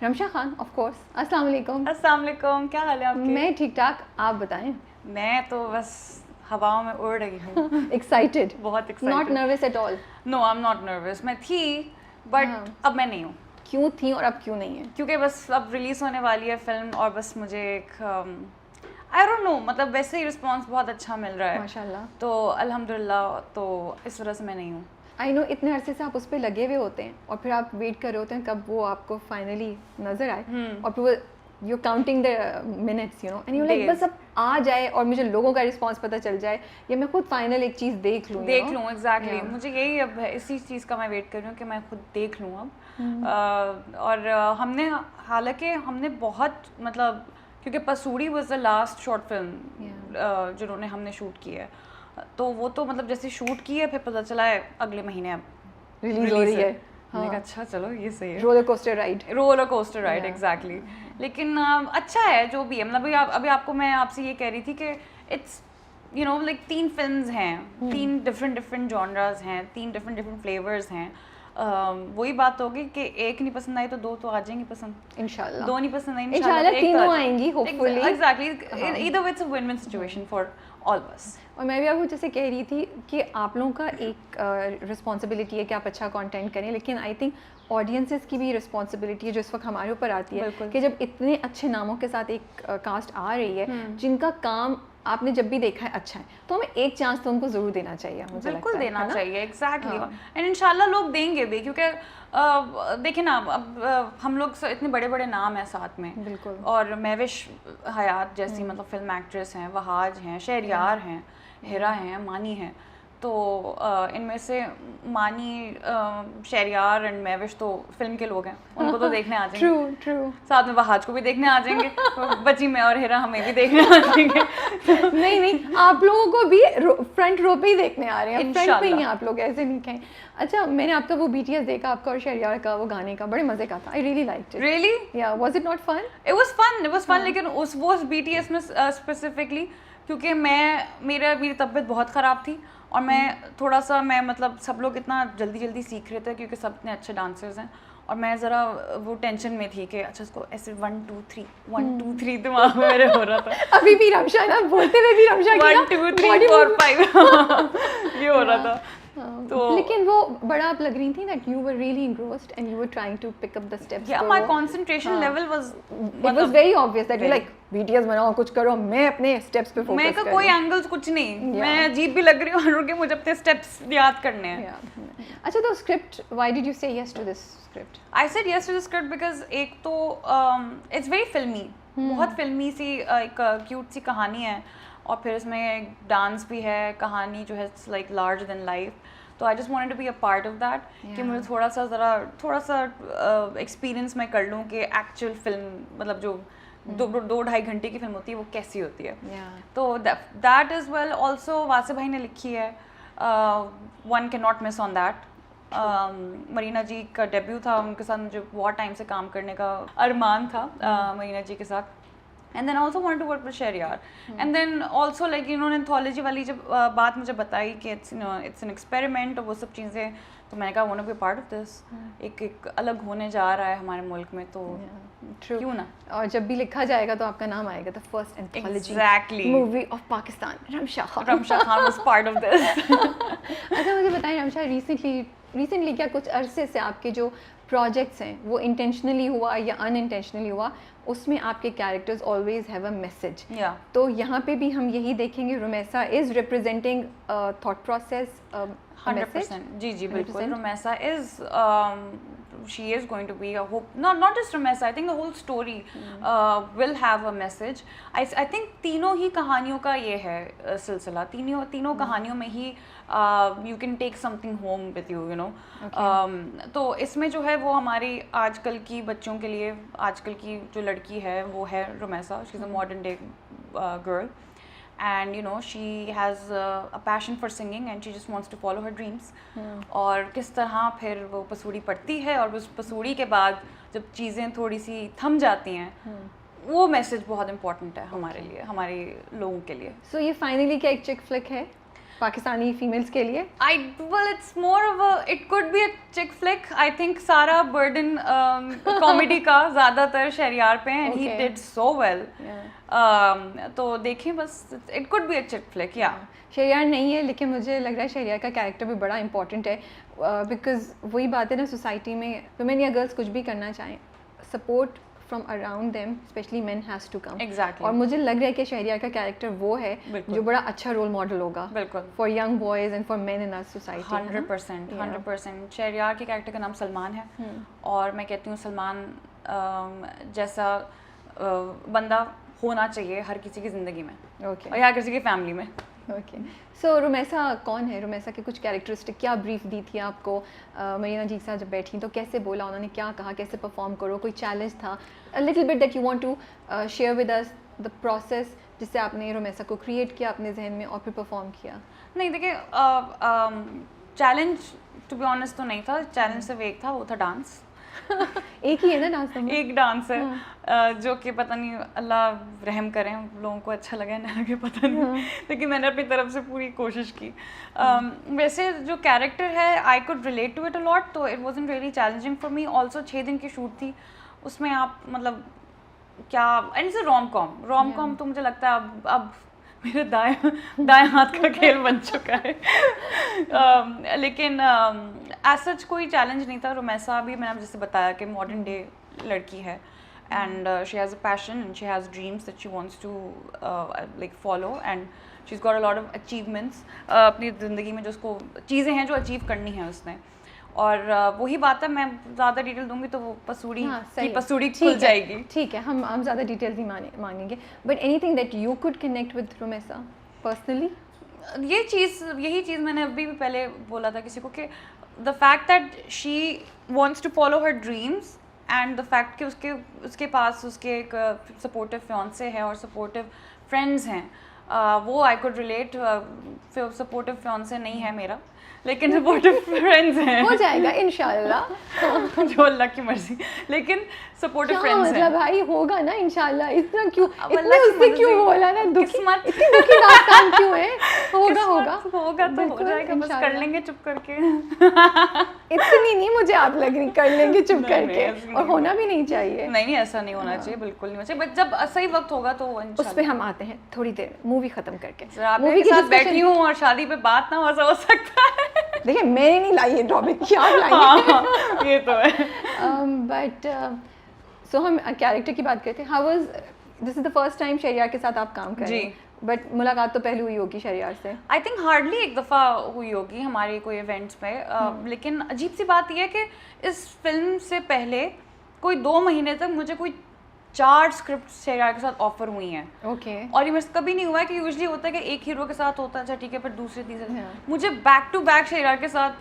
Ramsha Khan of course. अस्सलाम वालेकुम। अस्सलाम वालेकुम, क्या हाल है आपके? मैं ठीक ठाक, आप बताएं। मैं तो बस हवाओं में उड़ रही हूँ। एक्साइटेड? बहुत excited. Not nervous at all? No, I am not nervous. मैं थी बट अब मैं नहीं हूँ। क्यों थी और अब क्यों नहीं है? क्योंकि बस अब रिलीज़ होने वाली है फिल्म और बस मुझे एक आई डोंट नो, मतलब वैसे ही रिस्पॉन्स बहुत अच्छा मिल रहा है माशाल्लाह। तो अल्हम्दुलिल्लाह, तो इस वजह से मैं नहीं हूँ। आई नो, इतने अरसे से आप उस पर लगे हुए होते हैं और फिर आप वेट कर रहे होते हैं कब वो आपको फाइनली नजर आए और फिर वो you counting the minutes you know and you like बस अब आ जाए और मुझे लोगों का रिस्पांस पता चल जाए या मैं खुद फाइनल एक चीज़ देख लूँ एग्जैक्टली। मुझे यही अब है, इसी चीज़ का मैं वेट कर रही हूँ कि मैं खुद देख लूँ अब। और हमने हालांकि हमने बहुत मतलब क्योंकि Pasoodi was the last short film जिन्होंने हमने शूट की है, तो वो तो मतलब जैसे शूट की है फिर पता चला है अगले महीने अब रिलीज हो रही है। मैंने कहा अच्छा चलो ये सही है। Roller coaster ride exactly. लेकिन अच्छा है जो भी है, मतलब अभी आपको मैं आपसे ये कह रही थी कि it's you know like 3 films हैं, 3 डिफरेंट जॉनरास हैं, 3 डिफरेंट फ्लेवर्स हैं। वही बात होगी कि एक नहीं पसंद आई तो 2 तो आ जाएंगी पसंद इंशाल्लाह। 2 नहीं पसंद आई इंशाल्लाह 3 आएंगी hopefully. Exactly, either way it's a win win situation for all of us. और मैं भी आपको जैसे कह रही थी कि आप लोगों का एक रिस्पॉन्सिबिलिटी है कि आप अच्छा कंटेंट करें, लेकिन आई थिंक ऑडियंसेस की भी रिस्पॉन्सिबिलिटी है जो इस वक्त हमारे ऊपर आती है कि जब इतने अच्छे नामों के साथ एक कास्ट आ रही है जिनका काम आपने जब भी देखा है अच्छा है, तो हमें एक चांस तो उनको जरूर देना चाहिए। मुझे बिल्कुल देना चाहिए, एग्जैक्टली। एंड इंशाल्लाह लोग देंगे भी, क्योंकि देखिए ना अब हम लोग इतने बड़े बड़े नाम हैं साथ में, बिल्कुल। और महविश हयात जैसी मतलब फिल्म एक्ट्रेस हैं, वहाज हैं, शहरयार हैं, हिरा हैं, मानी हैं, तो इनमें से मानी, शहरयार एंड महविश तो फिल्म के लोग हैं, उनको तो देखने आ जाएंगे। ट्रू। साथ में वहाज को भी देखने आ जाएंगे, बची मैं और हिरा हमें भी देखने आ जाएंगे। नहीं आप लोगों को भी फ्रंट रो पे ही देखने आ रहे हैं, फ्रंट पे ही आप लोग, ऐसे नहीं कहें। अच्छा, मैंने आपका वो BTS देखा, आपका और शहरयार का वो गाने का, बड़े मजे का था। I really liked it. Really? या was it not fun? It was fun. लेकिन वो BTS में स्पेसिफिकली क्योंकि मेरी तबीयत बहुत ख़राब थी और मैं मतलब सब लोग इतना जल्दी सीख रहे थे क्योंकि सब इतने अच्छे डांसर्स हैं और मैं ज़रा वो टेंशन में थी कि अच्छा इसको ऐसे 1 2 3 1 2 3 दिमाग में मेरे हो रहा था। अभी भी रमशा ना बोलते हुए भी रमशा 1 2 3 4 5 ये हो रहा था। तो लेकिन वो बड़ा आप लग रही थी that you were really engrossed and you were trying to pick up the steps. Yeah, my concentration level was it was very obvious that you like BTS बनाओ, कुछ करो, मैं अपने स्टेप्स पे फोकस मैं का कोई एंगल्स कुछ नहीं, मैं अजीब भी लग रही हूँ कि मुझे अपने स्टेप्स याद करने हैं। अच्छा, तो script, why did you say yes to this script? I said yes to the script because एक तो it's very filmy, बहुत फिल्मी सी एक क्यूट सी कहानी है और फिर इसमें डांस भी है, कहानी जो है लाइक लार्जर देन लाइफ, तो I just wanted to be a part of that कि मुझे थोड़ा सा एक्सपीरियंस मैं कर लूँ कि एक्चुअल फिल्म मतलब जो 2-2.5 घंटे की फिल्म होती है वो कैसी होती है। तो दैट इज़ वेल ऑल्सो वासे भाई ने लिखी है, one can not miss on that. Marina ji का डेब्यू था, उनके साथ मुझे बहुत टाइम से काम करने का अरमान था मरीना जी के साथ। And then I also wanted to work with Shahryar, and then also like इन्होंने एंथोलॉजी वाली जब बात मुझे बताई कि it's an experiment और वो सब चीज़ें, तो मैंने कहा I want to be a part of this। एक अलग होने जा रहा है हमारे मुल्क में, तो क्यों ना। और जब भी लिखा जाएगा तो आपका नाम आएगा, the first anthology movie of Pakistan, Ramsha Khan was part of this। अच्छा, मुझे बताएं रमशा, रिसेंटली क्या कुछ अरसे से आपके जो प्रोजेक्ट्स हैं वो इंटेंशनली हुआ या अनइंटेंशनली हुआ, उसमें आपके characters always have a message, तो यहाँ पे भी हम यही देखेंगे, Rumaisa is representing thought process 100%। जी बिल्कुल, Rumaisa is she is going to be a hope, not just Rumesa, I think the whole story will have a message. I think तीनों ही कहानियों का ये है सिलसिला, तीनों कहानियों में ही you can take something home with you, you know। तो इसमें जो है वो हमारी आजकल की बच्चों के लिए, आजकल की जो लड़की है वो है Rumaisa, she is a modern day girl and you know she has a passion for singing and she just wants to follow her dreams। और किस तरह फिर वो पसूड़ी पढ़ती है और उस पसूड़ी के बाद जब चीज़ें थोड़ी सी थम जाती हैं, वो मैसेज बहुत इम्पोर्टेंट है हमारे लिए, हमारे लोगों के लिए। So ये फाइनली क्या एक चिक फ्लिक है? पाकिस्तानी फीमेल्स के लिए? Well, it's more of a, it could be a chick flick. I think सारा burden comedy का ज़्यादातर शहरियार पे है, and he did so well. तो देखें बस, it could be a chick flick, yeah. Shahryar नहीं है, लेकिन मुझे लग रहा है शहरियार का कैरेक्टर भी बड़ा इंपॉर्टेंट है, बिकॉज वही बात है ना, सोसाइटी में वुमेन या गर्ल्स कुछ भी करना चाहें, support from around them specially men has to come. Exactly. और मुझे लग रहा है कि शहरियार का कैरेक्टर वो है जो बड़ा अच्छा रोल मॉडल होगा for young boys and for men in our society. 100%। Shahryar के कैरेक्टर का नाम सलमान है, और मैं कहती हूँ सलमान जैसा बंदा होना चाहिए हर किसी की ज़िंदगी में, और या किसी की फैमिली में। ओके, सो रुमैसा कौन है? रुमैसा के कुछ कैरेक्टरिस्टिक, क्या ब्रीफ दी थी आपको मरीना जी के साथ जब बैठी तो कैसे बोला उन्होंने, क्या कहा, कैसे परफॉर्म करो, कोई चैलेंज था? A little bit that you want to share with us the process जिससे आपने रुमैसा को क्रिएट किया अपने जहन में और फिर परफॉर्म किया। नहीं देखिए, चैलेंज टू बी ऑनेस्ट तो नहीं था, चैलेंज सिर्फ एक था, वो था डांस। एक ही है ना डांस? एक डांस है जो कि पता नहीं, अल्लाह रहम करें, लोगों को अच्छा लगे ना लगे पता नहीं, लेकिन मैंने अपनी तरफ से पूरी कोशिश की। वैसे जो कैरेक्टर है I could relate to it a lot, तो it wasn't really challenging for me. Also 6 दिन की शूट थी, उसमें आप मतलब क्या, and it's a rom com, तो मुझे लगता है अब मेरे दाएं हाथ का खेल बन चुका है। लेकिन एज सच कोई चैलेंज नहीं था। रुमैसा भी मैंने जैसे बताया कि मॉडर्न डे लड़की है, and she has a passion and she has dreams that she wants to like follow, and she is got a lot of achievements अपनी ज़िंदगी में, जो उसको चीज़ें हैं जो अचीव करनी है उसने। और वही बात है, मैं ज़्यादा डिटेल दूंगी तो वो पसूड़ी की पसूड़ी खुल जाएगी। ठीक है, हम ज़्यादा डिटेल नहीं मांगेंगे, but anything that you could connect with Rumaisa personally? यही चीज़ मैंने अभी भी पहले बोला था किसी को, कि the fact that she wants to follow her dreams, and the fact कि उसके पास उसके एक सपोर्टिव फियांसे है और सपोर्टिव फ्रेंड्स हैं, वो I could relate. Supportive fiancé नहीं है मेरा, लेकिन सपोर्टिव फ्रेंड्स हैं, हो जाएगा इंशाल्लाह जो अल्लाह की मर्जी, लेकिन सपोर्टिव फ्रेंड्स हैं। मतलब भाई होगा ना इंशाल्लाह, इतना क्यों, इतने उससे क्यों बोला ना, दुखी इतनी दुखी दास्तान क्यों है? होगा तो हो जाएगा, बस कर लेंगे चुप करके। इतनी नहीं मुझे आप लग रही, कर लेंगे चुप करके, और होना भी नहीं चाहिए। नहीं ऐसा नहीं होना चाहिए, बिल्कुल नहीं होना चाहिए, बट जब सही वक्त होगा तो उस पे हम आते हैं थोड़ी देर मूवी खत्म करके। मूवी के साथ बैठी हूँ और शादी पे बात ना हो सकता है। देखिए मैंने नहीं लाई है टॉपिक, क्या आप लाएंगे? ये तो है। बट सो हम कैरेक्टर की बात करते हैं। How was, this is the first time Shahryar के साथ आप काम कर रहे हैं, बट मुलाकात तो पहले हुई होगी शहरियार से? आई थिंक हार्डली एक दफ़ा हुई होगी हमारे कोई इवेंट्स पे, लेकिन अजीब सी बात यह है कि इस फिल्म से पहले कोई 2 महीने तक मुझे कोई 4 स्क्रिप्ट शहरियार के साथ ऑफर हुई हैं। ओके। और ये मेरे कभी नहीं हुआ है कि यूजुअली होता है कि एक हीरो के साथ होता है, अच्छा ठीक है, फिर दूसरे तीसरे, मुझे बैक टू बैक शहरियार के साथ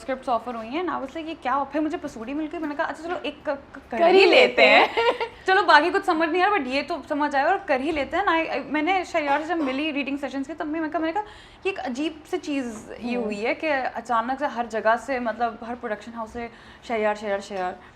स्क्रिप्ट्स ऑफर हुई हैं ना। उससे ये क्या, फिर मुझे पसूड़ी मिल गई, मैंने कहा अच्छा चलो एक कर ही लेते हैं। चलो बाकी कुछ समझ नहीं आ रहा, बट ये तो समझ आया और कर ही लेते हैं ना। मैंने शहरियार से जब मिली रीडिंग सेशंस के, तब मैंने कहा कि एक अजीब सी चीज़ ये हुई है कि अचानक से हर जगह से, मतलब हर प्रोडक्शन हाउस से शहरियार।